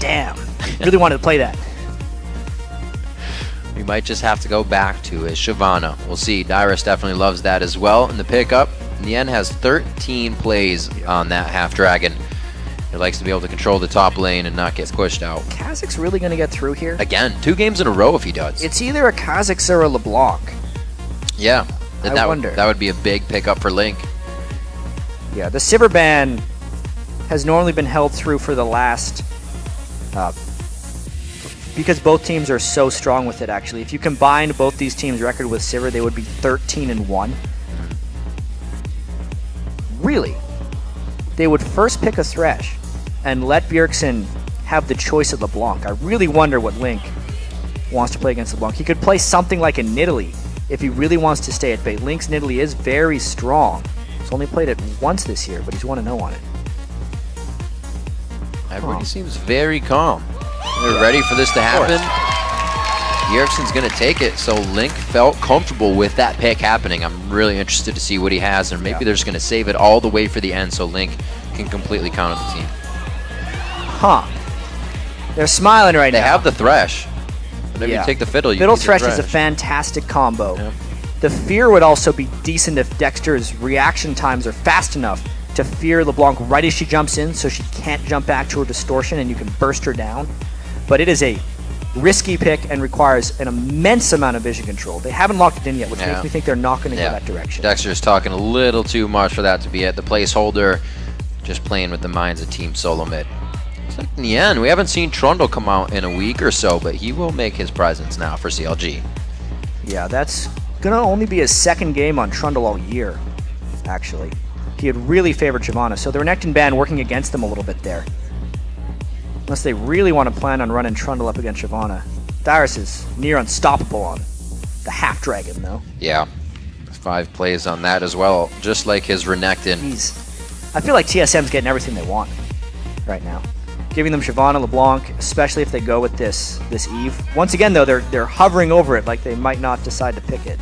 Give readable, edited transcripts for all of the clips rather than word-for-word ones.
damn. Really wanted to play that. We might just have to go back to his Shyvana. We'll see. Dyrus definitely loves that as well. In the pickup, Nien has 13 plays on that half dragon. He likes to be able to control the top lane and not get pushed out. Kha'Zix's really going to get through here? Again, 2 games in a row if he does. It's either a Kha'Zix or a LeBlanc. Yeah. I wonder. That would be a big pickup for Link. Yeah, the Sivir ban has normally been held through for the last... because both teams are so strong with it, actually. If you combined both these teams' record with Sivir, they would be 13-1. Really? They would first pick a Thresh and let Bjergsen have the choice of LeBlanc. I really wonder what Link wants to play against LeBlanc. He could play something like a Nidalee if he really wants to stay at bait. Link's Nidalee is very strong. He's only played it once this year, but he's 1-0 on it. Everybody seems very calm. They're ready for this to happen. Bjergsen's going to take it, so Link felt comfortable with that pick happening. I'm really interested to see what he has, and maybe they're just going to save it all the way for the end so Link can completely counter the team. Huh. They're smiling right now. They have the Thresh. Whenever you take the Fiddle, you Fiddle Thresh is a fantastic combo. Yeah. The Fear would also be decent if Dexter's reaction times are fast enough to fear LeBlanc right as she jumps in so she can't jump back to her distortion and you can burst her down. But it is a risky pick and requires an immense amount of vision control. They haven't locked it in yet, which makes me think they're not going to go that direction. Dexter's talking a little too much for that to be at the placeholder, just playing with the minds of Team SoloMid. It's like Nien. We haven't seen Trundle come out in a week or so, but he will make his presence now for CLG. Yeah, that's going to only be his second game on Trundle all year, actually. He had really favored Shyvana, so the Renekton ban working against them a little bit there. Unless they really want to plan on running Trundle up against Shyvana. Dyrus is near unstoppable on the half-dragon, though. Yeah. 5 plays on that as well, just like his Renekton. I feel like TSM's getting everything they want right now. Giving them Shyvana, LeBlanc, especially if they go with this Eve. Once again, though, they're hovering over it like they might not decide to pick it.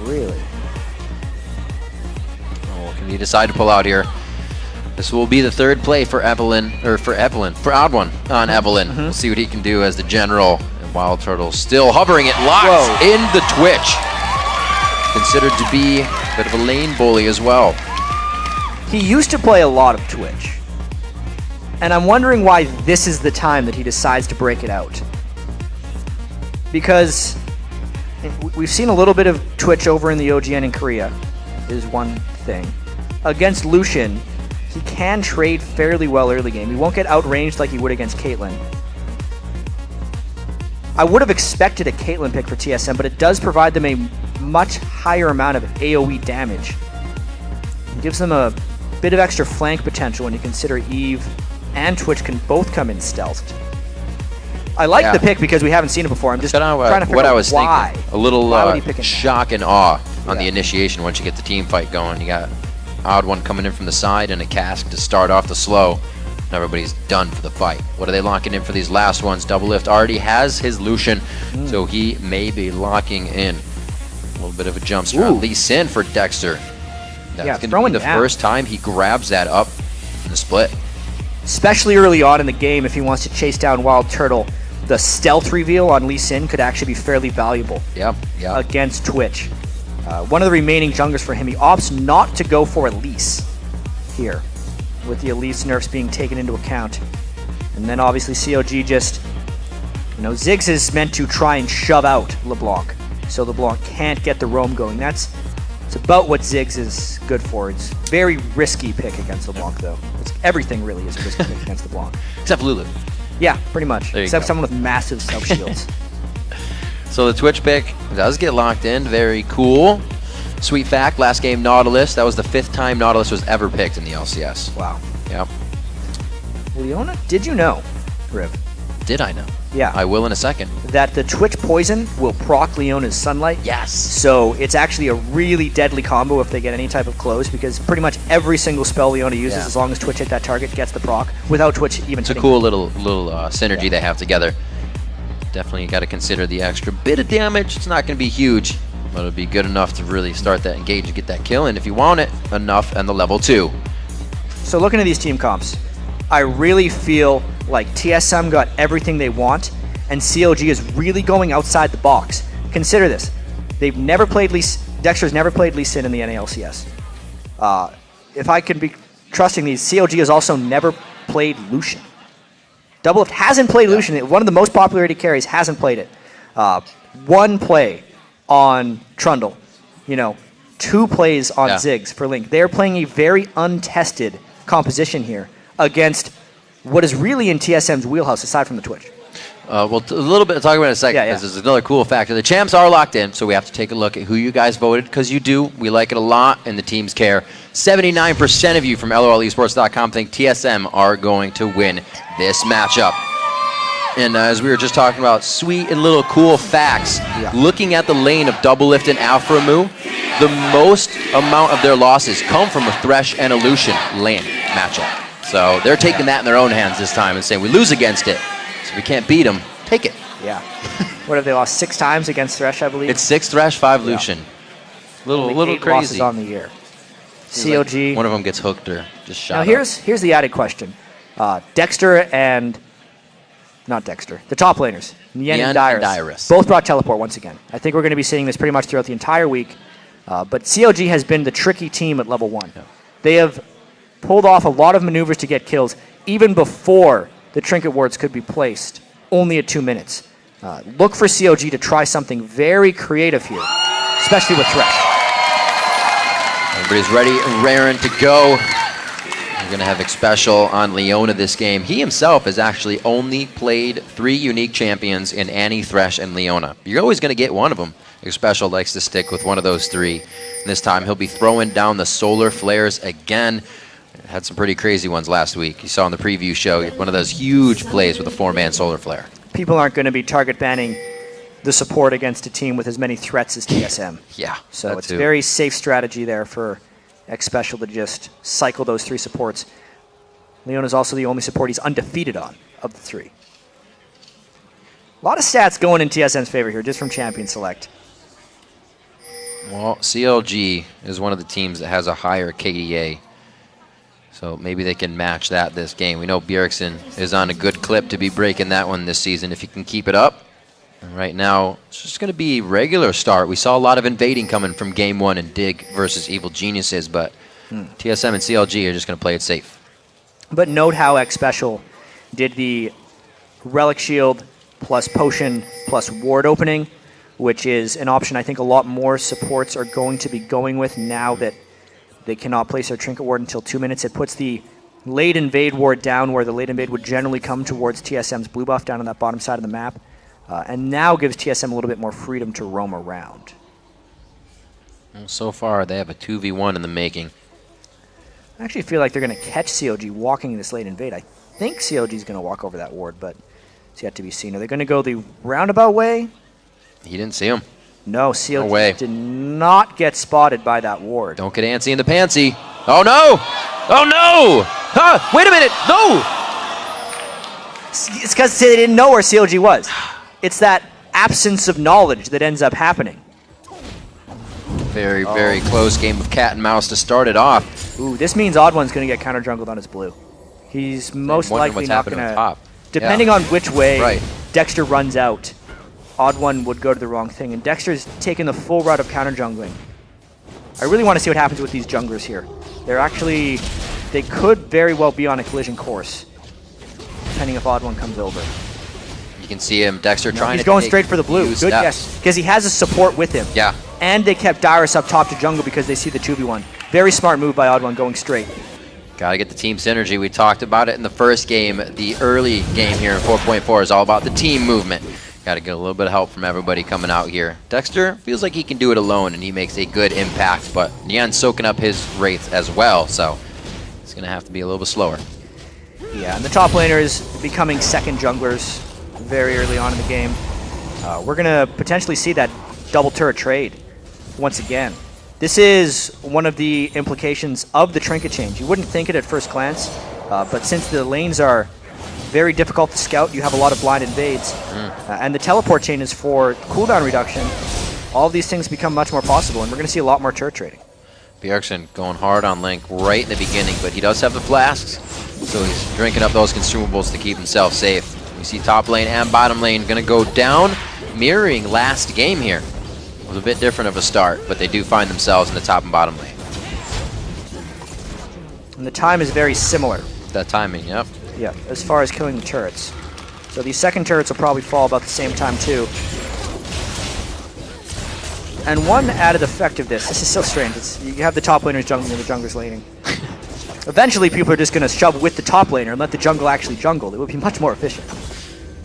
Really? Can you decide to pull out here? This will be the 3rd play for Evelyn, or for Odd1 on Evelyn. We'll see what he can do as the general. And Wild Turtle still hovering it, locked in the Twitch. Considered to be a bit of a lane bully as well. He used to play a lot of Twitch. And I'm wondering why this is the time that he decides to break it out. Because we've seen a little bit of Twitch over in the OGN in Korea, is one thing. Against Lucian, he can trade fairly well early game. He won't get outranged like he would against Caitlyn. I would have expected a Caitlyn pick for TSM, but it does provide them a much higher amount of AoE damage. It gives them a bit of extra flank potential when you consider Eve and Twitch can both come in stealthed. I like the pick because we haven't seen it before. I'm just trying to figure out why. Thinking. A little shock and awe on the initiation once you get the team fight going. You got Odd1 coming in from the side and a Cask to start off the slow. And everybody's done for the fight. What are they locking in for these last ones? Double Lift already has his Lucian, so he may be locking in. A little bit of a jump strat. Lee Sin for Dexter. That's going to be the first time he grabs that up in the split. Especially early on in the game if he wants to chase down Wild Turtle. The stealth reveal on Lee Sin could actually be fairly valuable against Twitch. One of the remaining junglers for him, he opts not to go for Elise here, with the Elise nerfs being taken into account. And then obviously CLG just, Ziggs is meant to try and shove out LeBlanc, so LeBlanc can't get the roam going. It's about what Ziggs is good for. It's very risky pick against LeBlanc, though. Everything really is a risky pick against LeBlanc. Except Lulu. Yeah, pretty much. Except someone with massive self-shields. So the Twitch pick does get locked in. Very cool. Sweet fact, last game Nautilus. That was the 5th time Nautilus was ever picked in the LCS. Wow. Yep. Leona, did you know, Riv? Did I know? Yeah. I will in a second. That the Twitch Poison will proc Leona's Sunlight? Yes. So it's actually a really deadly combo if they get any type of close, because pretty much every single spell Leona uses, as long as Twitch hit that target, gets the proc, without Twitch even It's a cool little synergy they have together. Definitely got to consider the extra bit of damage. It's not going to be huge, but it'll be good enough to really start that engage and get that kill in if you want it enough, and the level 2. So looking at these team comps, I really feel like TSM got everything they want, and CLG is really going outside the box. Consider this. They've never played Dexter's never played Lee Sin in the NALCS. If I could be trusting these, CLG has also never played Lucian. Doublelift hasn't played Lucian. One of the most popular AD carries hasn't played it. One play on Trundle. 2 plays on Ziggs for Link. They're playing a very untested composition here against what is really in TSM's wheelhouse aside from the Twitch. Well, a little bit, talk about it in a second, because there's another cool factor. The champs are locked in, so we have to take a look at who you guys voted, because you do. We like it a lot, and the teams care. 79% of you from LOLesports.com think TSM are going to win this matchup. And as we were just talking about, sweet and little cool facts. Looking at the lane of Doublelift and Alpha-Mu, the most amount of their losses come from a Thresh and a Lucian lane matchup. So they're taking that in their own hands this time and saying, we lose against it. So we can't beat them. Take it. Yeah. What have they lost 6 times against Thresh, I believe? It's 6 Thresh, 5 Lucian. Little crazy. Losses on the year. CLG. Like one of them gets hooked or just shot. Now here's the added question. Dexter and not Dexter. The top laners, Nien and Dyrus, both brought teleport once again. I think we're going to be seeing this pretty much throughout the entire week. But CLG has been the tricky team at level 1. Yeah. They have pulled off a lot of maneuvers to get kills even before the trinket wards could be placed, only at 2 minutes. Look for CLG to try something very creative here, especially with Thresh. Everybody's ready and raring to go. We're going to have Xpecial on Leona this game. He himself has actually only played 3 unique champions in Annie, Thresh, and Leona. You're always going to get one of them. Xpecial likes to stick with one of those 3. And this time he'll be throwing down the solar flares again. Had some pretty crazy ones last week. You saw in the preview show one of those huge plays with a 4-man solar flare. People aren't going to be target banning the support against a team with as many threats as TSM. Yeah. So it's a very safe strategy there for Xpecial to just cycle those 3 supports. Leona's also the only support he's undefeated on of the 3. A lot of stats going in TSM's favor here, just from Champion Select. Well, CLG is one of the teams that has a higher KDA. So maybe they can match that this game. We know Bjergsen is on a good clip to be breaking that one this season if he can keep it up. And right now, it's just going to be regular start. We saw a lot of invading coming from Game 1 and Dig versus Evil Geniuses, but TSM and CLG are just going to play it safe. But note how Xpecial did the Relic Shield plus Potion plus Ward opening, which is an option I think a lot more supports are going to be going with now that they cannot place their Trinket Ward until 2 minutes. It puts the late invade ward down where the late invade would generally come towards TSM's blue buff down on that bottom side of the map. And now gives TSM a little bit more freedom to roam around. Well, so far, they have a 2v1 in the making. I actually feel like they're going to catch CLG walking in this late invade. I think CLG is going to walk over that ward, but it's yet to be seen. Are they going to go the roundabout way? He didn't see him. No, CLG did not get spotted by that ward. Don't get antsy in the pantsy. Oh, no! Oh, no! Huh, wait a minute! No! It's because they didn't know where CLG was. It's that absence of knowledge that ends up happening. Very, very close game of cat and mouse to start it off. Ooh, this means Odd One's going to get counter jungled on his blue. He's most likely not going to... Depending on which way Dexter runs out, Odd One would go to the wrong thing. And Dexter's taken the full route of counter jungling. I really want to see what happens with these junglers here. They're actually... They could very well be on a collision course, depending if Odd One comes over. You can see him, Dexter trying to... He's going straight for the blue. Good guess. Because he has a support with him. Yeah. And they kept Dyrus up top to jungle because they see the 2v1. Very smart move by Odd One going straight. Got to get the team synergy. We talked about it in the first game. The early game here in 4.4 is all about the team movement. Got to get a little bit of help from everybody coming out here. Dexter feels like he can do it alone, and he makes a good impact, but Nian's soaking up his wraith as well, so it's going to have to be a little bit slower. Yeah, and the top laner is becoming second junglers very early on in the game. We're going to potentially see that double turret trade once again. This is one of the implications of the trinket change. You wouldn't think it at first glance, but since the lanes are very difficult to scout, you have a lot of blind invades, and the teleport chain is for cooldown reduction. All of these things become much more possible, and we're going to see a lot more turret trading. Bjergsen going hard on Link right in the beginning, but he does have the flasks, so he's drinking up those consumables to keep himself safe. We see top lane and bottom lane going to go down, mirroring last game here. It was a bit different of a start, but they do find themselves in the top and bottom lane. And the time is very similar. That timing, yep. Yeah, as far as killing the turrets. So these second turrets will probably fall about the same time too. And one added effect of this is so strange. You have the top laners jungling and the junglers laning. Eventually people are just going to shove with the top laner and let the jungle actually jungle. It would be much more efficient,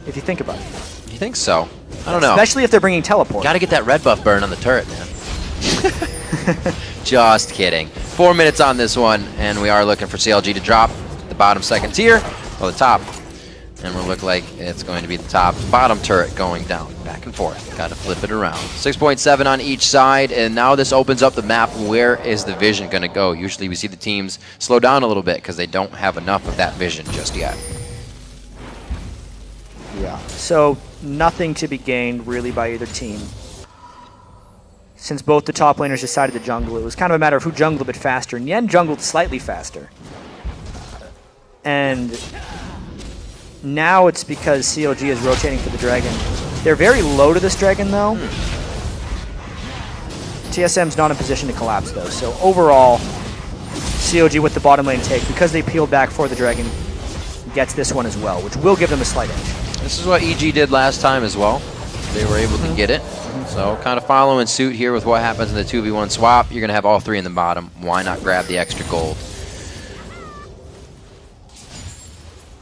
if you think about it. You think so? I don't know. Especially if they're bringing teleport. Got to get that red buff burn on the turret, man. Just kidding. 4 minutes on this one, and we are looking for CLG to drop the bottom second tier, or the top. And we'll look like it's going to be the top bottom turret going down, back and forth. Got to flip it around. 6.7 on each side, and now this opens up the map. Where is the vision going to go? Usually we see the teams slow down a little bit because they don't have enough of that vision just yet. Yeah, so nothing to be gained really by either team. Since both the top laners decided to jungle, it was kind of a matter of who jungled a bit faster. Nyen jungled slightly faster. And now it's because CLG is rotating for the dragon. They're very low to this dragon, though. TSM's not in position to collapse, though. So overall, CLG with the bottom lane take, because they peeled back for the dragon, gets this one as well, which will give them a slight edge. This is what EG did last time as well. They were able to get it. So kind of following suit here with what happens in the 2v1 swap. You're going to have all three in the bottom. Why not grab the extra gold?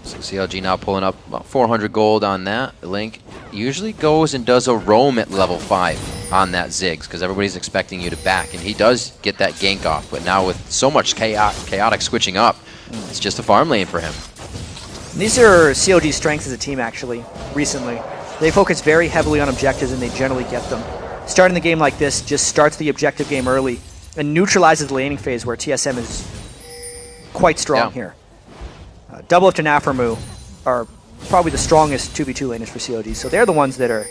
So CLG now pulling up about 400 gold on that. Link usually goes and does a roam at level 5 on that Ziggs because everybody's expecting you to back. And he does get that gank off. But now with so much chaotic switching up, it's just a farm lane for him. These are CLG's strengths as a team, actually, recently. They focus very heavily on objectives, and they generally get them. Starting the game like this just starts the objective game early and neutralizes the laning phase where TSM is quite strong here. W10D1 and Aframu are probably the strongest 2v2 laners for CLG, so they're the ones that are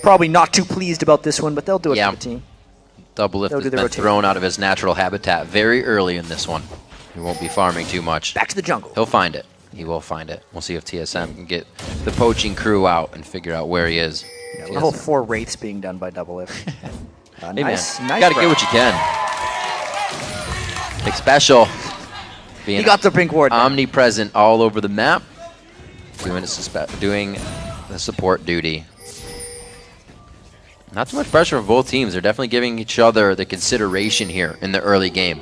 probably not too pleased about this one, but they'll do it for the team. W10D1 has been thrown out of his natural habitat very early in this one. He won't be farming too much. Back to the jungle. He'll find it. He will find it. We'll see if TSM can get the poaching crew out and figure out where he is. Yeah, the whole 4 wraiths being done by W10D1. Hey nice, man, you gotta get what you can. Big special. Being he got the pink ward. Omnipresent all over the map. Doing the support duty. Not too much pressure from both teams. They're definitely giving each other the consideration here in the early game.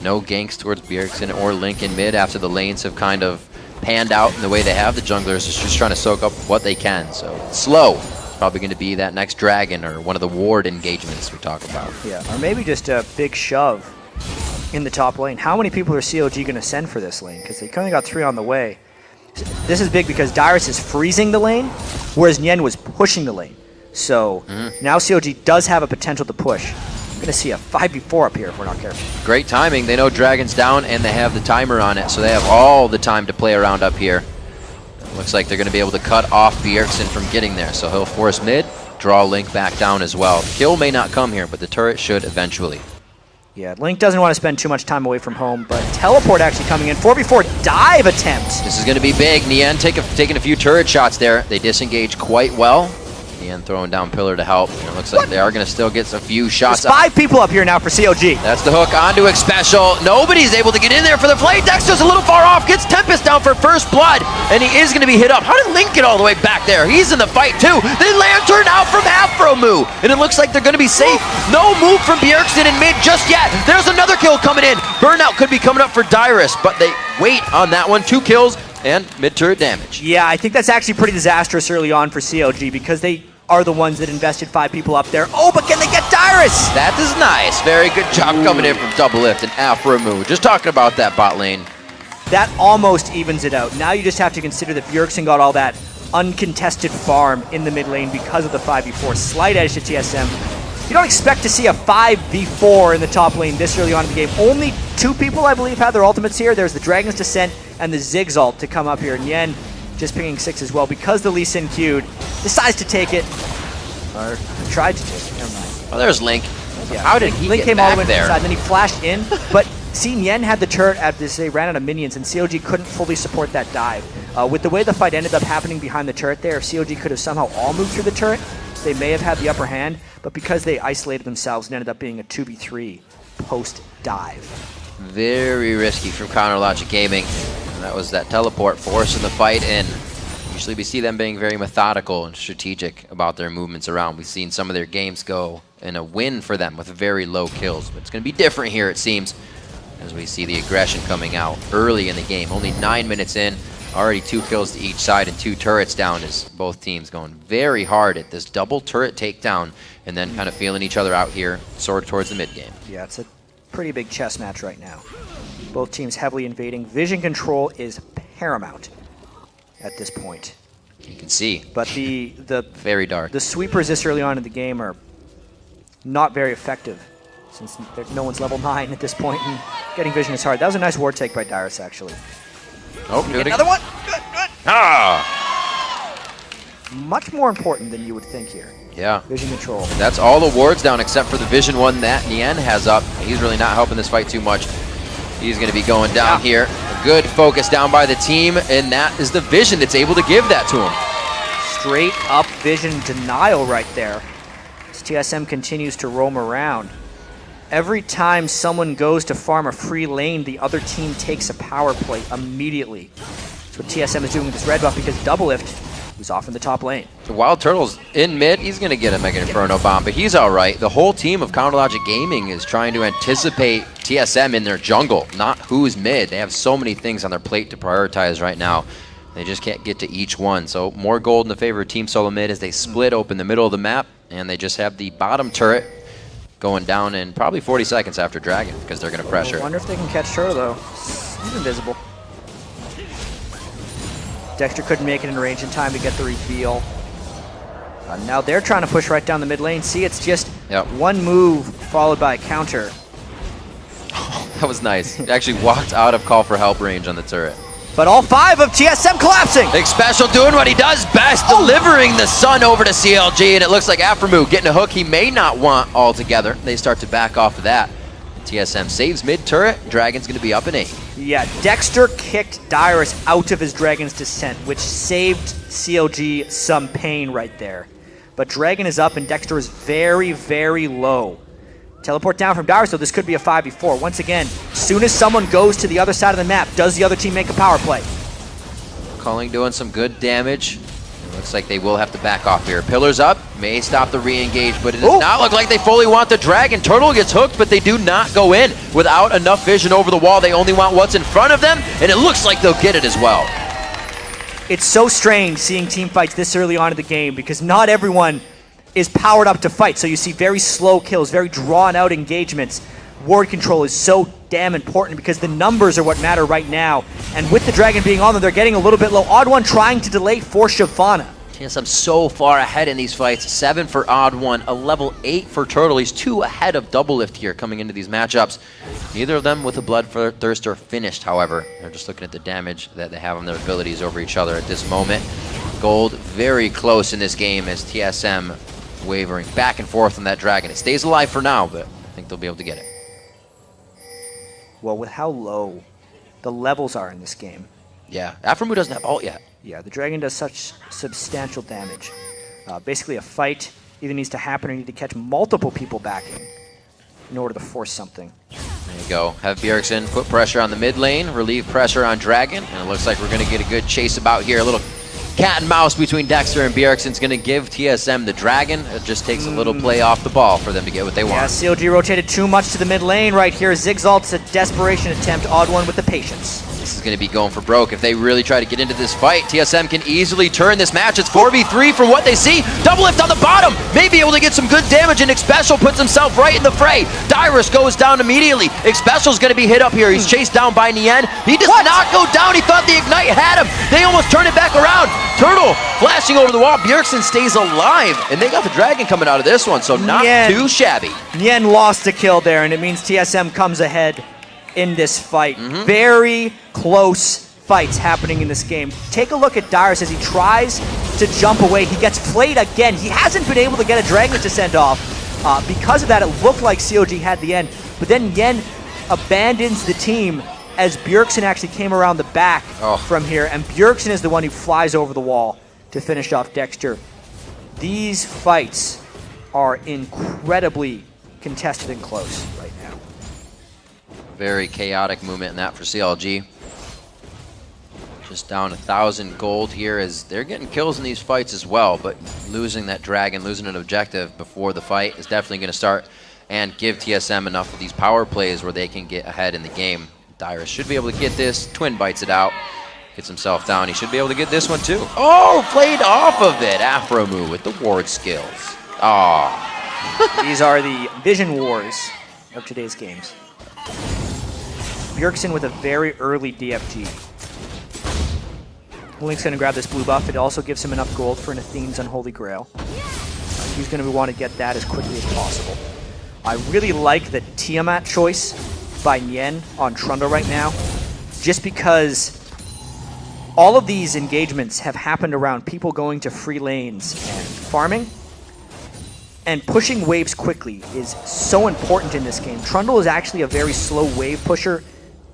No ganks towards Bjergsen or Link in mid after the lanes have kind of panned out in the way they have. The junglers is just trying to soak up what they can. So slow. Probably going to be that next dragon or one of the ward engagements we talk about. Yeah, or maybe just a big shove in the top lane. How many people are CLG going to send for this lane? Because they currently got 3 on the way. This is big because Dyrus is freezing the lane, whereas Nyen was pushing the lane. So now CLG does have a potential to push. We're going to see a 5v4 up here if we're not careful. Great timing. They know Dragon's down and they have the timer on it, so they have all the time to play around up here. Looks like they're going to be able to cut off Bjergsen from getting there, so he'll force mid, draw Link back down as well. The kill may not come here, but the turret should eventually. Yeah, Link doesn't want to spend too much time away from home, but teleport actually coming in. 4v4 dive attempt. This is going to be big. Nyen taking a few turret shots there. They disengage quite well. Nyen throwing down pillar to help. And it looks like they are going to still get a few shots. There's 5 people up here now for CLG. That's the hook onto X Special. Nobody's able to get in there for the play. Dexter's a little far off. Gets Tempest down for first blood. And he is going to be hit up. How did Link get all the way back there? He's in the fight too. They lantern out from Aframu. And it looks like they're going to be safe. No move from Bjergsen in mid just yet. There's another kill coming in. Burnout could be coming up for Dyrus, but they wait on that one. 2 kills and mid-turret damage. Yeah, I think that's actually pretty disastrous early on for CLG because they are the ones that invested 5 people up there. Oh, but can they get Dyrus? That is nice. Very good job coming in from W10D1 and Aframu. Just talking about that bot lane. That almost evens it out. Now you just have to consider that Bjergsen got all that uncontested farm in the mid lane because of the 5v4. Slight edge to TSM. You don't expect to see a 5v4 in the top lane this early on in the game. Only 2 people, I believe, had their ultimates here. There's the Dragon's Descent and the Ziggs ult to come up here. Nyen just pinging 6 as well because the Lee Sin queued. Decides to take it. Or tried to take it. Never mind. Oh, there's Link. Yeah. How did he Link get came back all the way there? inside, and then he flashed in, but see, Nien had the turret as they ran out of minions, and CLG couldn't fully support that dive. With the way the fight ended up happening behind the turret there, if CLG could have somehow all moved through the turret, they may have had the upper hand, but because they isolated themselves, it ended up being a 2v3 post-dive. Very risky from Counter Logic Gaming. And that was that teleport forcing the fight in. Usually we see them being very methodical and strategic about their movements around. We've seen some of their games go in a win for them with very low kills. But it's going to be different here, it seems, as we see the aggression coming out early in the game. Only 9 minutes in, already 2 kills to each side and 2 turrets down, as both teams going very hard at this double turret takedown and then kind of feeling each other out here, sort of towards the mid game. Yeah, it's a pretty big chess match right now. Both teams heavily invading. Vision control is paramount at this point. You can see. But the very dark. The sweepers this early on in the game are not very effective, since no one's level 9 at this point, and getting vision is hard. That was a nice ward take by Dyrus, actually. Oh, another one. Good, good. Ah! Much more important than you would think here. Yeah. Vision control. That's all the wards down except for the vision one that Nien has up. He's really not helping this fight too much. He's going to be going down here. A good focus down by the team, and that is the vision that's able to give that to him. Straight up vision denial right there. As TSM continues to roam around. Every time someone goes to farm a free lane, the other team takes a power play immediately. That's what TSM is doing with this red buff, because Doublelift was off in the top lane. The Wild Turtle's in mid. He's going to get a Mega Inferno bomb, but he's all right. The whole team of Counter Logic Gaming is trying to anticipate TSM in their jungle, not who's mid. They have so many things on their plate to prioritize right now. They just can't get to each one. So more gold in the favor of Team SoloMid as they split open the middle of the map, and they just have the bottom turret going down in probably 40 seconds after Dragon, because they're going to pressure. I wonder if they can catch Turtle, though. He's invisible. Dexter couldn't make it in range in time to get the reveal. Now they're trying to push right down the mid lane. See, it's just one move followed by a counter. Oh, that was nice. He actually walked out of call for help range on the turret. But all 5 of TSM collapsing. Big Special doing what he does best, delivering the sun over to CLG, and it looks like Aframu getting a hook he may not want altogether. They start to back off of that. TSM saves mid turret. Dragon's going to be up in 8. Yeah, Dexter kicked Dyrus out of his Dragon's Descent, which saved CLG some pain right there. But Dragon is up and Dexter is very, very low. Teleport down from Dyrus, so this could be a 5v4. Once again, as soon as someone goes to the other side of the map, does the other team make a power play? Culling doing some good damage. It looks like they will have to back off here. Pillars up, may stop the re-engage, but it does not look like they fully want the Dragon. Turtle gets hooked, but they do not go in without enough vision over the wall. They only want what's in front of them, and it looks like they'll get it as well. It's so strange seeing team fights this early on in the game, because not everyone is powered up to fight. So you see very slow kills, very drawn out engagements. Ward control is so damn important because the numbers are what matter right now. And with the Dragon being on them, they're getting a little bit low. Odd One trying to delay for Shyvana. Yes, I'm so far ahead in these fights. 7 for Odd One, a level 8 for Turtle. He's 2 ahead of Doublelift here coming into these matchups. Neither of them with a Bloodthirst are finished, however. They're just looking at the damage that they have on their abilities over each other at this moment. Gold very close in this game as TSM wavering back and forth on that Dragon. It stays alive for now, but I think they'll be able to get it. Well, with how low the levels are in this game. Yeah, Aframu doesn't have ult yet. Yeah, the Dragon does such substantial damage. Basically, a fight either needs to happen or you need to catch multiple people backing in order to force something. There you go. Have Bjergsen put pressure on the mid lane, relieve pressure on Dragon, and it looks like we're going to get a good chase about here. A little cat and mouse between Dexter and Bjergsen's going to give TSM the Dragon. It just takes a little play off the ball for them to get what they want. Yeah, CLG rotated too much to the mid lane right here. Zigzalt's a desperation attempt. Odd One with the patience. This is going to be going for broke. If they really try to get into this fight, TSM can easily turn this match. It's 4v3 from what they see. Doublelift on the bottom. May be able to get some good damage, and Xpecial puts himself right in the fray. Dyrus goes down immediately. Xpecial's going to be hit up here. He's chased down by Nien. He does not go down. He thought the Ignite had him. They almost turn it back around. Turtle flashing over the wall. Bjergsen stays alive, and they got the Dragon coming out of this one, so not too shabby. Nien lost a kill there, and it means TSM comes ahead in this fight. Very close fights happening in this game. Take a look at Dyrus as he tries to jump away. He gets played again. He hasn't been able to get a Dragon to send off, Because of that, it looked like CLG had the end, but then Yen abandons the team as Bjergsen actually came around the back from here, and Bjergsen is the one who flies over the wall to finish off Dexter. These fights are incredibly contested and close right now. Very chaotic movement in that for CLG. Just down 1,000 gold here as they're getting kills in these fights as well, but losing that dragon, losing an objective before the fight is definitely going to start and give TSM enough of these power plays where they can get ahead in the game. Dyrus should be able to get this. Twin bites it out, gets himself down. He should be able to get this one too. Oh, played off of it. Afromu with the ward skills. These are the vision wars of today's games. Bjergsen with a very early DFG. Link's going to grab this blue buff. It also gives him enough gold for an Athene's Unholy Grail. He's going to want to get that as quickly as possible. I really like the Tiamat choice by Yen on Trundle right now, just because all of these engagements have happened around people going to free lanes and farming, and pushing waves quickly is so important in this game. Trundle is actually a very slow wave pusher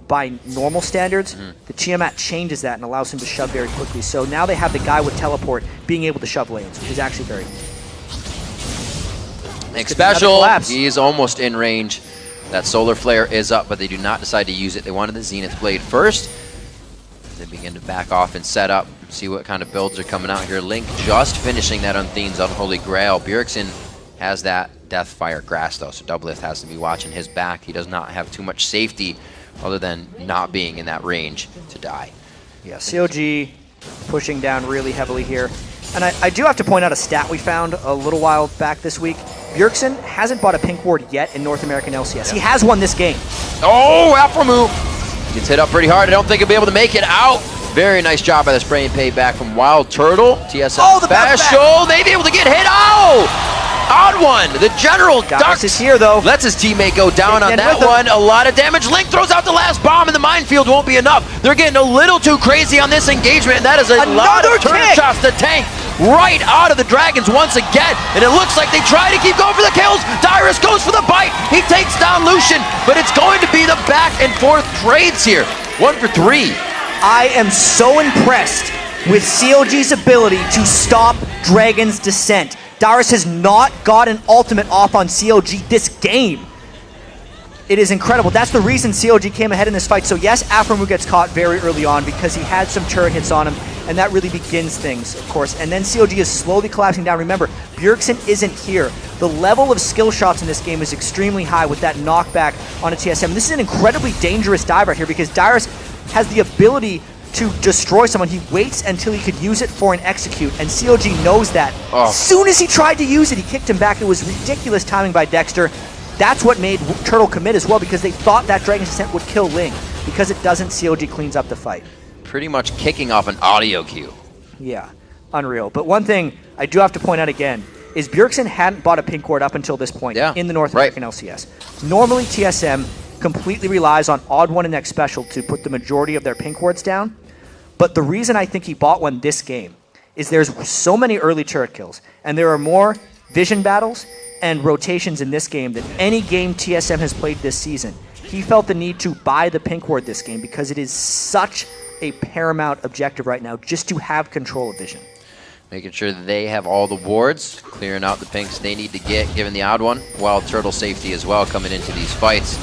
by normal standards. The Tiamat changes that and allows him to shove very quickly. So now they have the guy with teleport being able to shove lanes, which is actually very Nick special. He's almost in range. That solar flare is up, but they do not decide to use it. They wanted the Zenith Blade first. They begin to back off and set up, see what kind of builds are coming out here. Link just finishing that Unthane's Unholy Grail. Bjergsen has that Deathfire Grass though, so Doublelift has to be watching his back. He does not have too much safety other than not being in that range to die. Yeah, CLG pushing down really heavily here. And I do have to point out a stat we found a little while back this week. Bjergsen hasn't bought a pink ward yet in North American LCS. Yeah. He has won this game. Oh, Afromu gets hit up pretty hard. I don't think he'll be able to make it out. Very nice job by the spray and pay back from Wild Turtle. TSM special. They be able to get hit. Oh! Odd one. The General ducks. Is here, though. Lets his teammate go down on that one. A lot of damage. Link throws out the last bomb, and the minefield won't be enough. They're getting a little too crazy on this engagement, and that is a lot of turn shots to tank right out of the Dragons once again. And it looks like they try to keep going for the kills. Dyrus goes for the bite. He takes down Lucian, but it's going to be the back and forth trades here. 1 for 3. I am so impressed with CLG's ability to stop Dragon's descent. Dyrus has not got an ultimate off on CLG this game. It is incredible. That's the reason CLG came ahead in this fight. So yes, Afromu gets caught very early on because he had some turret hits on him, and that really begins things, of course. And then CLG is slowly collapsing down. Remember, Bjergsen isn't here. The level of skill shots in this game is extremely high with that knockback on a TSM. This is an incredibly dangerous dive right here because Dyrus has the ability to destroy someone. He waits until he could use it for an execute, and CLG knows that. As soon as he tried to use it, he kicked him back. It was ridiculous timing by Dexter. That's what made Turtle commit as well, because they thought that Dragon's Descent would kill Ling. Because it doesn't, CLG cleans up the fight. Pretty much kicking off an audio cue. Yeah, unreal. But one thing I do have to point out again is Bjergsen hadn't bought a pink ward up until this point in the North American LCS. Normally, TSM completely relies on Odd One and Next Special to put the majority of their pink wards down. But the reason I think he bought one this game is there's so many early turret kills, and there are more vision battles and rotations in this game than any game TSM has played this season. He felt the need to buy the pink ward this game because it is such a paramount objective right now just to have control of vision. Making sure that they have all the wards, clearing out the pinks they need to get, giving the Odd One. Wild Turtle safety as well coming into these fights.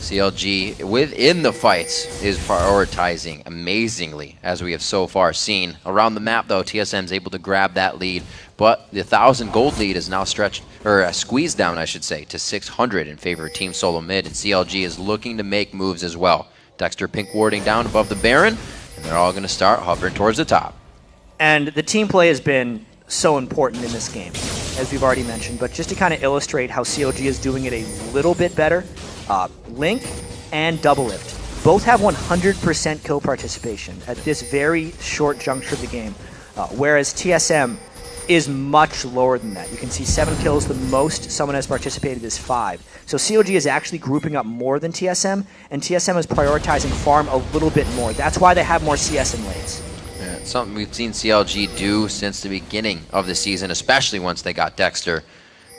CLG within the fights is prioritizing amazingly, as we have so far seen. Around the map though, TSM is able to grab that lead, but the 1,000 gold lead is now stretched, or squeezed down I should say, to 600 in favor of Team SoloMid, and CLG is looking to make moves as well. Dexter pink warding down above the Baron, and they're all going to start hovering towards the top. And the team play has been so important in this game, as we've already mentioned, but just to kind of illustrate how CLG is doing it a little bit better, Link and Doublelift both have 100% kill participation at this very short juncture of the game, whereas TSM is much lower than that. You can see 7 kills. The most someone has participated is 5. So CLG is actually grouping up more than TSM, and TSM is prioritizing farm a little bit more. That's why they have more CS in lanes. Yeah, it's something we've seen CLG do since the beginning of the season, especially once they got Dexter.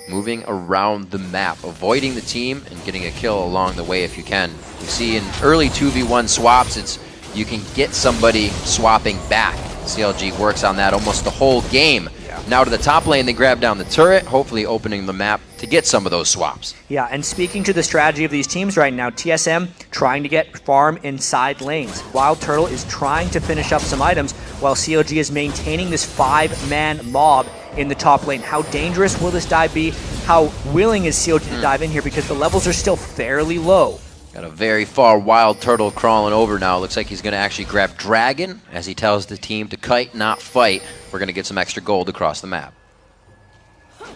moving around the map, avoiding the team and getting a kill along the way if you can. We see in early 2v1 swaps, you can get somebody swapping back. CLG works on that almost the whole game. Yeah. Now to the top lane, they grab down the turret, hopefully opening the map to get some of those swaps. Yeah, and speaking to the strategy of these teams right now, TSM trying to get farm inside lanes. Wild Turtle is trying to finish up some items while CLG is maintaining this 5-man mob in the top lane. How dangerous will this dive be? How willing is CLG to dive in here? Because the levels are still fairly low. Got a very far Wild Turtle crawling over now. Looks like he's going to actually grab Dragon as he tells the team to kite, not fight. We're going to get some extra gold across the map.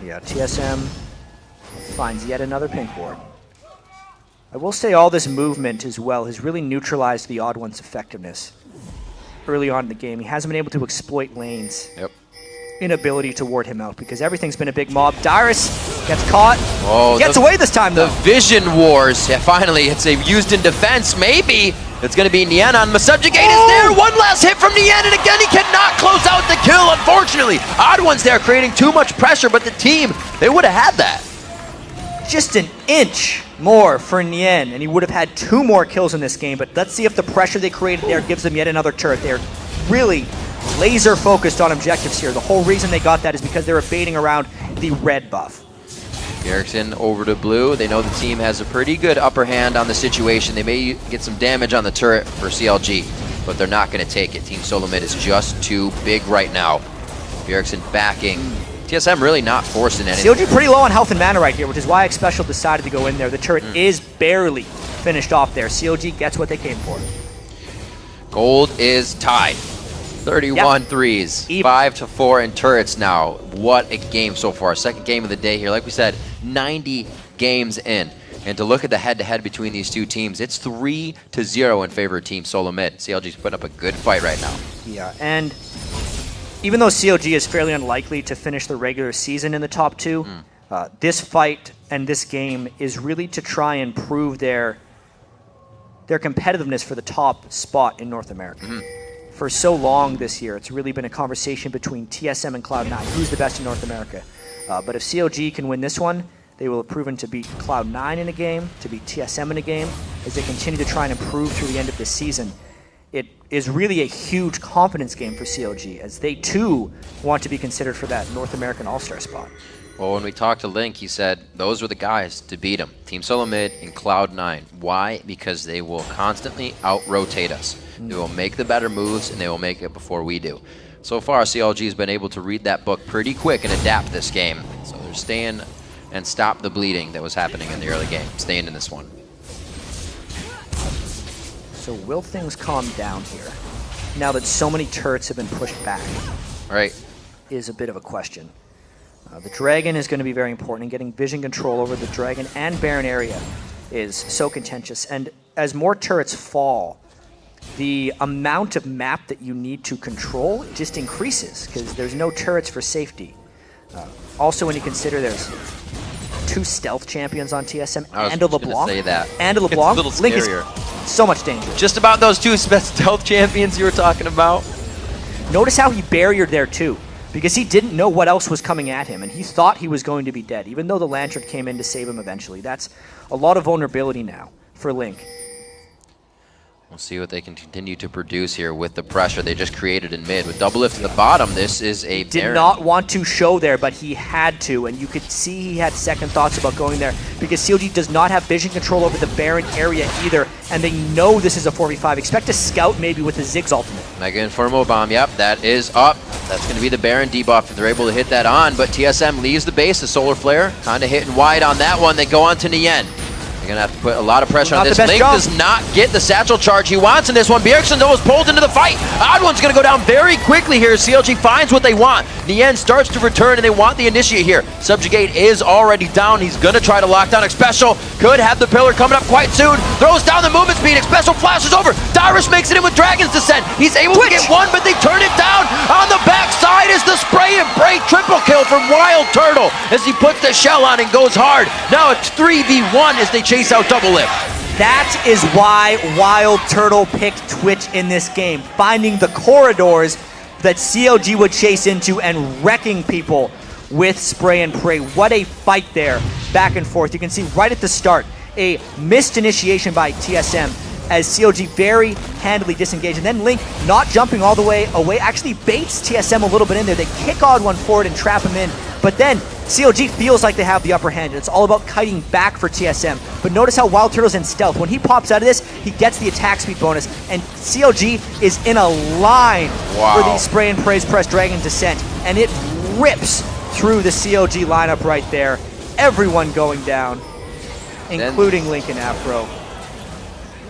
Yeah, TSM finds yet another pink ward. I will say all this movement as well has really neutralized the Odd One's effectiveness early on in the game. He hasn't been able to exploit lanes. Yep. Inability to ward him out because everything's been a big mob. Dyrus gets caught. Oh, gets away this time though. The Vision Wars. Yeah, finally, it's used in defense. Maybe it's going to be Nian on Subjugate is there. One last hit from Nian, and again he cannot close out the kill. Unfortunately, Odd One's there creating too much pressure, but the team, they would have had that. Just an inch more for Nian, and he would have had 2 more kills in this game. But let's see if the pressure they created there gives them yet another turret. They're really laser focused on objectives here. The whole reason they got that is because they were baiting around the red buff. Erickson over to blue. They know the team has a pretty good upper hand on the situation. They may get some damage on the turret for CLG, but they're not going to take it. Team SoloMid is just too big right now. Erickson backing. TSM really not forcing anything. CLG pretty low on health and mana right here, which is why Xpecial decided to go in there. The turret is barely finished off there. CLG gets what they came for. Gold is tied. 31 threes, 5-4 in turrets now. What a game so far. Second game of the day here. Like we said, 90 games in. And to look at the head-to-head between these two teams, it's 3-0 in favor of Team SoloMid. CLG's putting up a good fight right now. Yeah, and even though CLG is fairly unlikely to finish the regular season in the top 2, this fight and this game is really to try and prove their competitiveness for the top spot in North America. For so long this year, it's really been a conversation between TSM and Cloud9, who's the best in North America. But if CLG can win this one, they will have proven to beat Cloud9 in a game, to beat TSM in a game, as they continue to try and improve through the end of this season. It is really a huge confidence game for CLG, as they too want to be considered for that North American All-Star spot. Well, when we talked to Link, he said those were the guys to beat him. Team SoloMid and Cloud9. Why? Because they will constantly out-rotate us. They will make the better moves, and they will make it before we do. So far, CLG has been able to read that book pretty quick and adapt this game. So they're staying and stop the bleeding that was happening in the early game. Staying in this one. So will things calm down here now that so many turrets have been pushed back? Right. Is a bit of a question. The Dragon is going to be very important, and getting vision control over the Dragon and Baron area is so contentious. And as more turrets fall, the amount of map that you need to control just increases because there's no turrets for safety. Also, when you consider there's 2 stealth champions on TSM and a LeBlanc. Say that. And a LeBlanc. It's a little Link scarier. is so much danger. Just about those 2 stealth champions you were talking about. Notice how he barriered there too, because he didn't know what else was coming at him, and he thought he was going to be dead, even though the Lantern came in to save him eventually. That's a lot of vulnerability now for Link. We'll see what they can continue to produce here with the pressure they just created in mid. With double lift to the bottom, this is a did not want to show there, but he had to, and you could see he had second thoughts about going there because CLG does not have vision control over the Baron area either, and they know this is a 4v5. Expect a scout maybe with a Ziggs ultimate. Mega Inferno Bomb, yep, that is up. That's going to be the Baron debuff if they're able to hit that on, but TSM leaves the base. The Solar Flare kind of hitting wide on that one. They go on to Nian. They're going to have to put a lot of pressure on this. Link does not get the satchel charge he wants in this one. Bjergsen almost pulled into the fight. Odd One's going to go down very quickly here. CLG finds what they want. Nian starts to return, and they want the initiate here. Subjugate is already down. He's going to try to lock down Xpecial. Could have the pillar coming up quite soon. Throws down the movement speed. Xpecial flashes over. Dyrus makes it in with Dragon's Descent. He's able to get one, but they turn it down. On the backside is the spray and break triple kill from Wild Turtle as he puts the shell on and goes hard. Now it's 3v1 as they chase out double lift. That is why Wild Turtle picked Twitch in this game, finding the corridors that CLG would chase into and wrecking people with spray and pray. What a fight there, back and forth. You can see right at the start, a missed initiation by TSM as CLG very handily disengaged. And then Link, not jumping all the way away, actually baits TSM a little bit in there. They kick Odd1 forward and trap him in. But then CLG feels like they have the upper hand. It's all about kiting back for TSM. But notice how Wild Turtle's in stealth. When he pops out of this, he gets the attack speed bonus. And CLG is in a line for the spray and praise press dragon descent. And it rips through the CLG lineup right there. Everyone going down, including Link and Afro.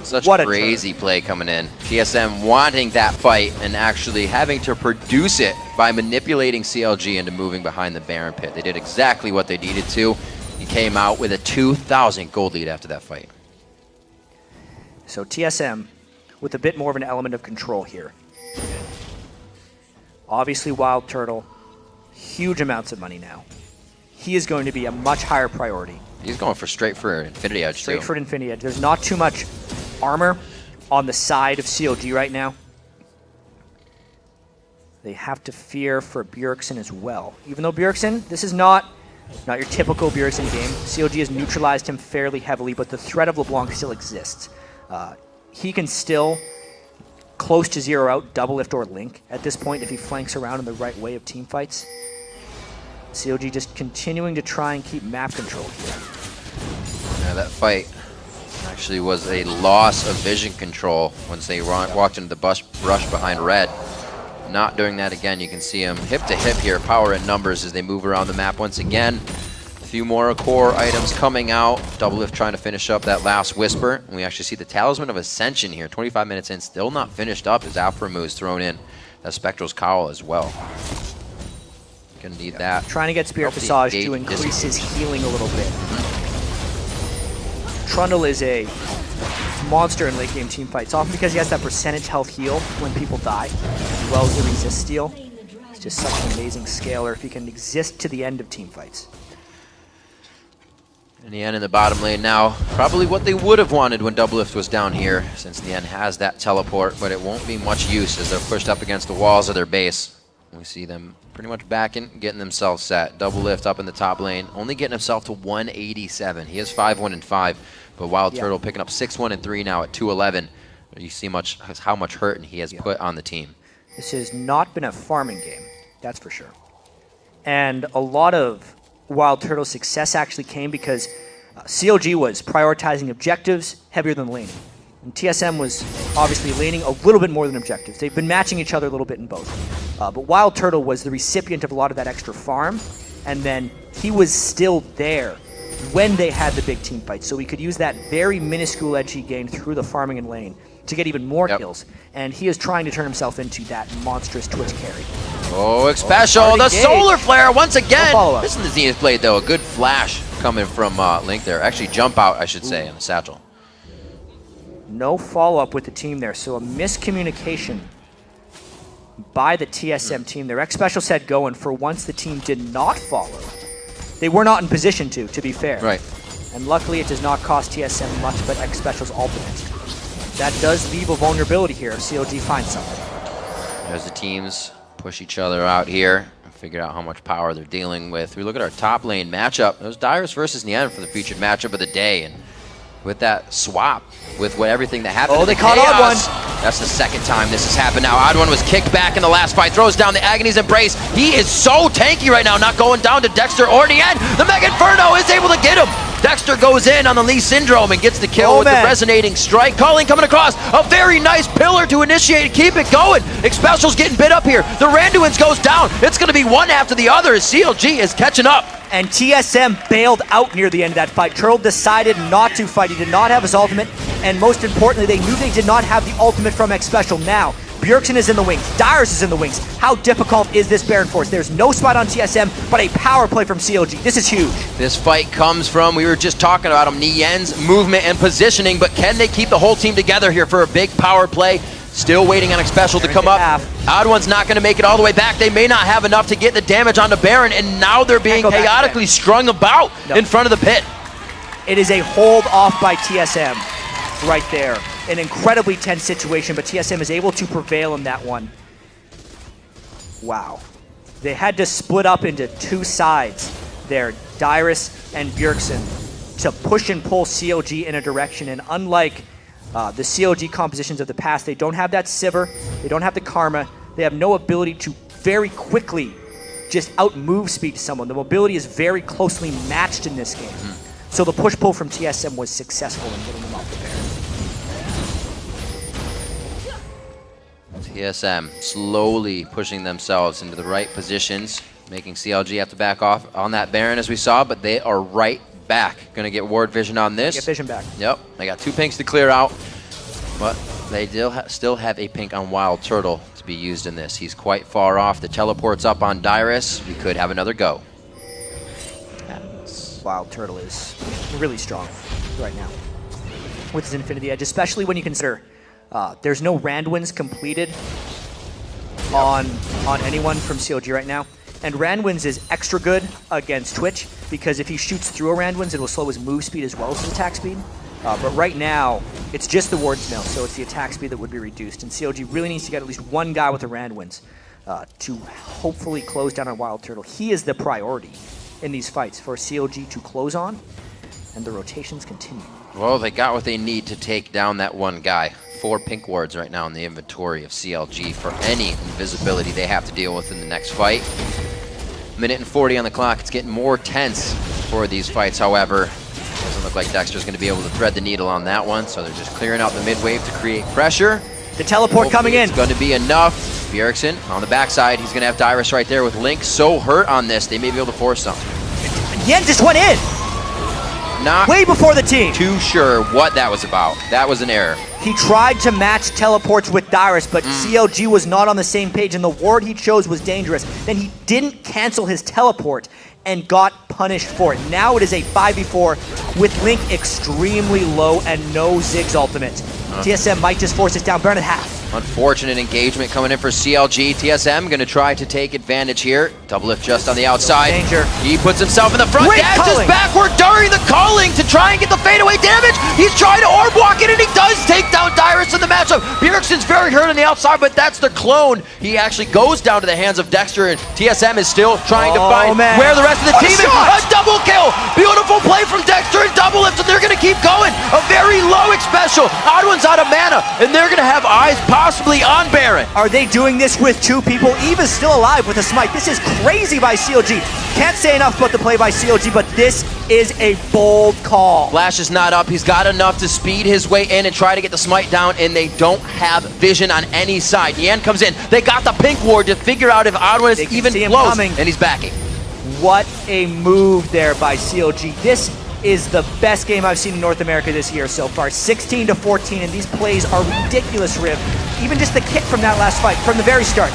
Such a crazy play coming in. TSM wanting that fight and actually having to produce it by manipulating CLG into moving behind the Baron pit. They did exactly what they needed to. He came out with a 2,000 gold lead after that fight. So TSM with a bit more of an element of control here. Obviously Wild Turtle, huge amounts of money now. He is going to be a much higher priority. He's going straight for Infinity Edge, Straight for Infinity Edge. There's not too much armor on the side of CLG right now. They have to fear for Bjergsen as well. Even though Bjergsen, this is not your typical Bjergsen game. CLG has neutralized him fairly heavily, but the threat of LeBlanc still exists. He can still close to zero out double lift or Link at this point if he flanks around in the right way of team fights. CLG just continuing to try and keep map control here. Yeah, that fight actually was a loss of vision control once they walked into the rush behind red. Not doing that again. You can see him hip to hip here, power in numbers as they move around the map once again. A few more core items coming out. Double Lift trying to finish up that last Whisper. And we actually see the Talisman of Ascension here, 25 minutes in, still not finished up as Alpha Moose thrown in. That Spectral's Cowl as well. Gonna need that. Trying to get Spirit Visage to increase his healing a little bit. Trundle is a monster in late game team fights, often because he has that percentage health heal when people die, as well as the resist steal. It's just such an amazing scaler if he can exist to the end of team fights. And Nien in the bottom lane now, probably what they would have wanted when Double Lift was down here, since Nien has that teleport, but it won't be much use as they're pushed up against the walls of their base. We see them pretty much backing, getting themselves set. Double Lift up in the top lane, only getting himself to 187. He is 5-1 and 5, but Wild Turtle picking up 6-1 and 3 now at 211. You see how much hurt he has put on the team. This has not been a farming game, that's for sure. And a lot of Wild Turtle's success actually came because CLG was prioritizing objectives heavier than laning. And TSM was obviously laning a little bit more than objectives. They've been matching each other a little bit in both. But Wild Turtle was the recipient of a lot of that extra farm, and then he was still there when they had the big team fight. So we could use that very minuscule edge he gained through the farming and lane to get even more kills. And he is trying to turn himself into that monstrous Twitch carry. Oh, Special, the Solar Flare once again. This is the Zenith Blade though, a good flash coming from Link there. Actually jump out, I should say, on the satchel. No follow-up with the team there, so a miscommunication by the TSM team. Their X-Special said go, and for once the team did not follow. They were not in position to be fair. Right. And luckily it does not cost TSM much but X-Special's ultimate. That does leave a vulnerability here if CLG finds something. As the teams push each other out here and figure out how much power they're dealing with. We look at our top lane matchup. It was Dyrus versus Nien for the featured matchup of the day. And with that swap, with everything that happened. Oh, they caught Odd1. That's the second time this has happened now. Odd1 was kicked back in the last fight, throws down the Agony's Embrace. He is so tanky right now, not going down to Dexter or Nien. The Mega Inferno is able to get him. Dexter goes in on the Lee Syndrome and gets the kill with the resonating strike. Colleen coming across, a very nice pillar to initiate and keep it going. X-Special's getting bit up here. The Randuin's goes down. It's going to be one after the other as CLG is catching up. And TSM bailed out near the end of that fight. Turtle decided not to fight. He did not have his ultimate, and most importantly, they knew they did not have the ultimate from X-Special. Now, Bjergsen is in the wings. Dyrus is in the wings. How difficult is this Baron Force? There's no spot on TSM, but a power play from CLG. This is huge. This fight comes from, we were just talking about him, Nien's movement and positioning, but can they keep the whole team together here for a big power play? Still waiting on X-Special to come up. Odd1's not going to make it all the way back. They may not have enough to get the damage onto Baron, and now they're being chaotically strung about in front of the pit. It is a hold off by TSM right there. An incredibly tense situation, but TSM is able to prevail in that one. Wow. They had to split up into two sides there, Dyrus and Bjergsen, to push and pull CLG in a direction. And unlike the CLG compositions of the past, they don't have that Sivir, they don't have the Karma, they have no ability to very quickly just out-move speed someone. The mobility is very closely matched in this game. So the push-pull from TSM was successful in getting them off the Baron. TSM slowly pushing themselves into the right positions, making CLG have to back off on that Baron as we saw, but they are right back. Gonna get ward vision on this. Get vision back. Yep, they got 2 pinks to clear out, but they still have a pink on Wild Turtle to be used in this. He's quite far off. The teleport's up on Dyrus. We could have another go. Wild Turtle is really strong right now with his Infinity Edge, especially when you consider there's no Randwins completed on anyone from CLG right now. And Randwins is extra good against Twitch because if he shoots through a Randwins, it will slow his move speed as well as his attack speed. But right now, it's just the ward snow, so it's the attack speed that would be reduced. And CLG really needs to get at least one guy with a Randwins to hopefully close down on Wild Turtle. He is the priority in these fights for CLG to close on, and the rotations continue. Well, they got what they need to take down that one guy. 4 pink wards right now in the inventory of CLG for any invisibility they have to deal with in the next fight. Minute and 40 on the clock. It's getting more tense for these fights, however. Doesn't look like Dexter's going to be able to thread the needle on that one, so they're just clearing out the mid wave to create pressure. The teleport coming in. It's going to be enough. Bjergsen on the backside. He's going to have Dyrus right there with Link so hurt on this. They may be able to force something. Yen just went in. Not way before the team. Too sure what that was about. That was an error. He tried to match teleports with Dyrus, but CLG was not on the same page, and the ward he chose was dangerous. Then he didn't cancel his teleport and got punished for it. Now it is a 5v4 with Link extremely low and no Ziggs ultimate. TSM might just force this down. Burn at half. Unfortunate engagement coming in for CLG. TSM going to try to take advantage here. Double lift just on the outside. Danger. He puts himself in the front. Great Dashes calling. backward during the calling to try and get the fadeaway damage. He's trying to orb walk it, and he does take down Dyrus in the matchup. Bjergsen's very hurt on the outside, but that's the clone. He actually goes down to the hands of Dexter, and TSM is still trying to find where the rest of the team is. A double kill. Beautiful play from Dexter and double lift, and they're going to keep going. A very low special. Oddone's out of mana, and they're going to have eyes possibly on Baron. Are they doing this with 2 people? Eva's still alive with a smite. This is crazy by CLG. Can't say enough about the play by CLG, but this is a bold call. Flash is not up. He's got enough to speed his way in and try to get the smite down, and they don't have vision on any side. Yan comes in. They got the pink ward to figure out if Oddone is even close, and he's backing. What a move there by CLG. This is the best game I've seen in North America this year so far. 16-14, and these plays are ridiculous, Riv. Even just the kick from that last fight, from the very start.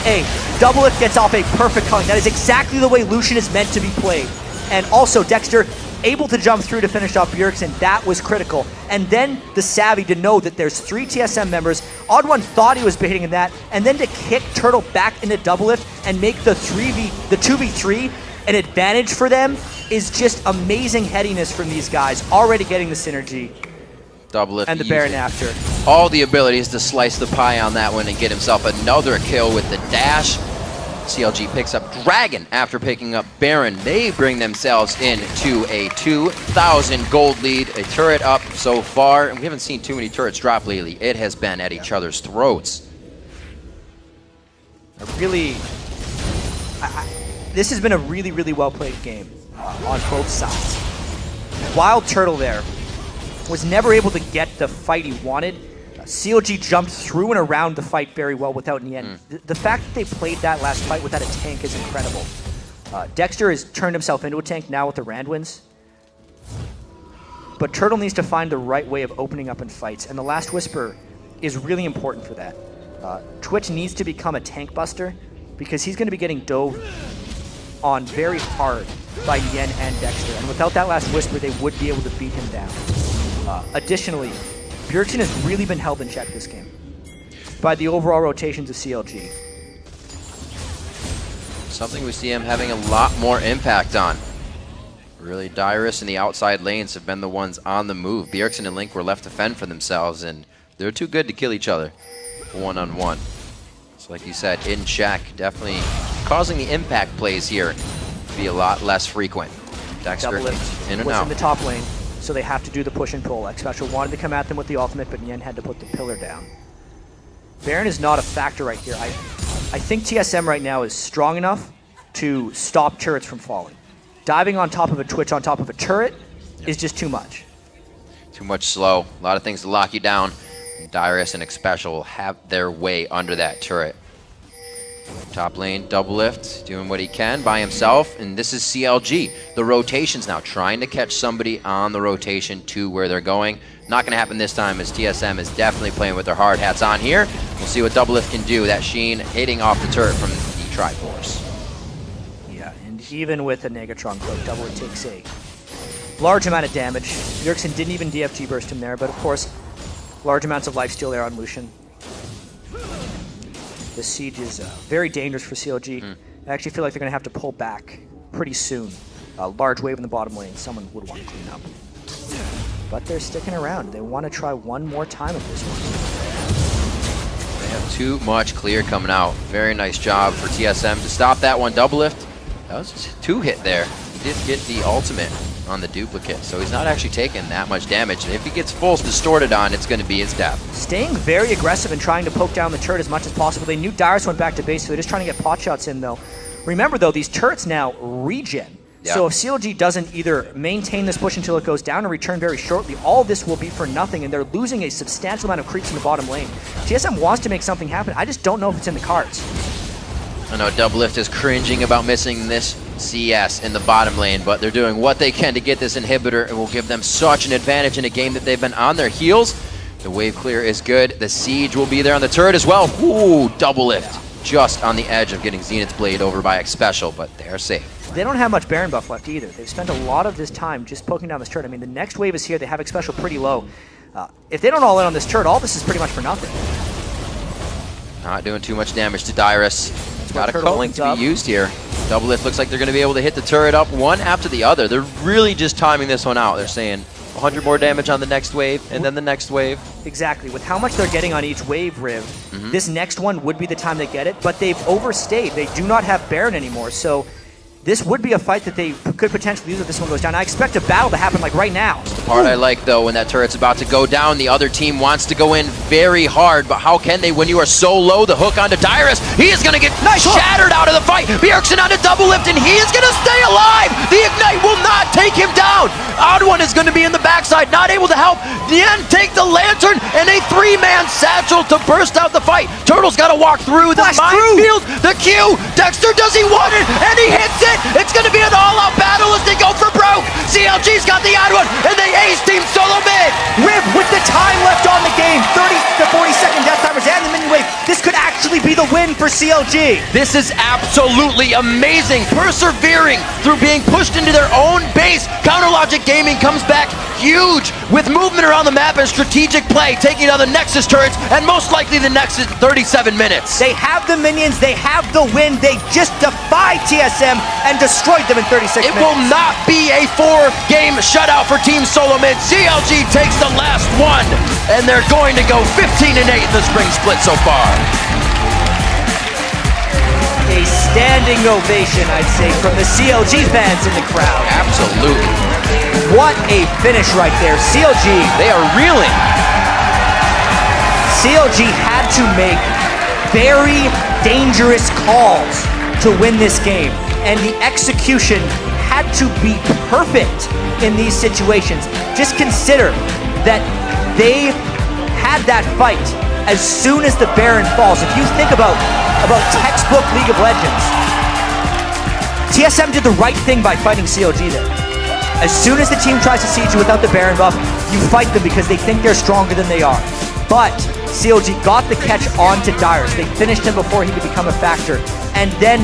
Double lift gets off a perfect calling. That is exactly the way Lucian is meant to be played. And also, Dexter able to jump through to finish off Bjergsen. That was critical. And then the savvy to know that there's 3 TSM members. Odd1 thought he was hitting in that, and then to kick Turtle back into double lift and make the 2v3 an advantage for them is just amazing headiness from these guys. Already getting the synergy. Double lift. And the Baron after. All the abilities to slice the pie on that one and get himself another kill with the dash. CLG picks up Dragon after picking up Baron. They bring themselves into a 2,000 gold lead. A turret up so far, and we haven't seen too many turrets drop lately. It has been at each other's throats. This has been a really, really well-played game on both sides. Wild Turtle there was never able to get the fight he wanted. CLG jumped through and around the fight very well without Nien. The fact that they played that last fight without a tank is incredible. Dexter has turned himself into a tank now with the Randwins. But Turtle needs to find the right way of opening up in fights, and the Last Whisper is really important for that. Twitch needs to become a tank buster because he's going to be getting dove on very hard by Yen and Dexter, and without that Last Whisper, they would be able to beat him down. Additionally, Bjergsen has really been held in check this game by the overall rotations of CLG. Something we see him having a lot more impact on. Really, Dyrus and the outside lanes have been the ones on the move. Bjergsen and Link were left to fend for themselves, and they're too good to kill each other one-on-one. So like you said, in check, definitely causing the impact plays here to be a lot less frequent. Dexter in and out. In the top lane, so they have to do the push and pull. Xpecial wanted to come at them with the ultimate, but Yen had to put the pillar down. Baron is not a factor right here. I think TSM right now is strong enough to stop turrets from falling. Diving on top of a Twitch on top of a turret is just too much. Too much slow. A lot of things to lock you down. Dyrus and Xpecial will have their way under that turret. Top lane, double lift, doing what he can by himself, and this is CLG. The rotations now, trying to catch somebody on the rotation to where they're going. Not going to happen this time, as TSM is definitely playing with their hard hats on here. We'll see what double lift can do. That Sheen hitting off the turret from the Triforce. Yeah, and even with a Negatron cloak, double lift takes a large amount of damage. Bjergsen didn't even DFT burst him there, but of course, large amounts of lifesteal there on Lucian. The siege is very dangerous for CLG. I actually feel like they're going to have to pull back pretty soon. A large wave in the bottom lane, someone would want to clean up. But they're sticking around. They want to try one more time at this one. They have too much clear coming out. Very nice job for TSM to stop that one. Double lift. That was a 2-hit there. He did get the ultimate on the duplicate, so he's not actually taking that much damage. And if he gets full distorted on, it's going to be his death. Staying very aggressive and trying to poke down the turret as much as possible. They knew Dyrus went back to base, so they're just trying to get pot shots in, though. Remember, though, these turrets now regen. Yep. So if CLG doesn't either maintain this push until it goes down or return very shortly, all this will be for nothing, and they're losing a substantial amount of creeps in the bottom lane. TSM wants to make something happen. I just don't know if it's in the cards. I know Double Lift is cringing about missing this CS in the bottom lane, but they're doing what they can to get this inhibitor. It will give them such an advantage in a game that they've been on their heels. The wave clear is good. The siege will be there on the turret as well. Ooh, Double Lift. Just on the edge of getting Zenith's Blade over by Xpecial, but they're safe. They don't have much Baron buff left either. They've spent a lot of this time just poking down this turret. I mean, the next wave is here. They have Xpecial pretty low. If they don't all in on this turret, all this is pretty much for nothing. Not doing too much damage to Dyrus. Got a culling to be used here. Double Lift looks like they're going to be able to hit the turret up one after the other. They're really just timing this one out. They're saying 100 more damage on the next wave, and then the next wave. Exactly. With how much they're getting on each wave, Riv, this next one would be the time they get it, but they've overstayed. They do not have Baron anymore, so this would be a fight that they could potentially lose if this one goes down. I expect a battle to happen like right now. The part I like, though, when that turret's about to go down, the other team wants to go in very hard, but how can they when you are so low? The hook onto Dyrus. He is going to get shattered out of the fight. Bjergsen on a double lift, and he is going to stay alive. The Ignite will not take him down. Odd One is going to be in the backside, not able to help. Yen take the lantern and a 3-man satchel to burst out the fight. Turtle's got to walk through the minefield. The Q. Dexter, does he want it? And he hits it. It's going to be an all-out battle as they go for broke. CLG's got the Odd One, and they ace Team SoloMid. Riv, with the time left on the game, 30 to 40-second death timers and the minion wave, this could actually be the win for CLG. This is absolutely amazing. Persevering through being pushed into their own base. Counter Logic Gaming comes back huge with movement around the map and strategic play, taking down the Nexus turrets and most likely the Nexus 37 minutes. They have the minions, they have the win, they just defied TSM and destroyed them in 36 minutes. It will not be a 4-game shutout for Team SoloMid. CLG takes the last one, and they're going to go 15-8 in the spring split so far. A standing ovation, I'd say, from the CLG fans in the crowd. Absolutely. What a finish right there. CLG. They are reeling. CLG had to make very dangerous calls to win this game, and the execution had to be perfect in these situations. Just consider that they had that fight as soon as the Baron falls. If you think about textbook League of Legends, TSM did the right thing by fighting CLG there. As soon as the team tries to siege you without the Baron buff, you fight them because they think they're stronger than they are. But CLG got the catch onto Dyrus. They finished him before he could become a factor. And then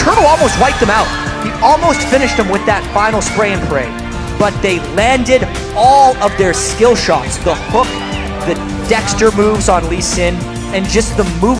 Turtle almost wiped them out. He almost finished them with that final spray and pray. But they landed all of their skill shots. The hook, the Dexter moves on Lee Sin, and just the move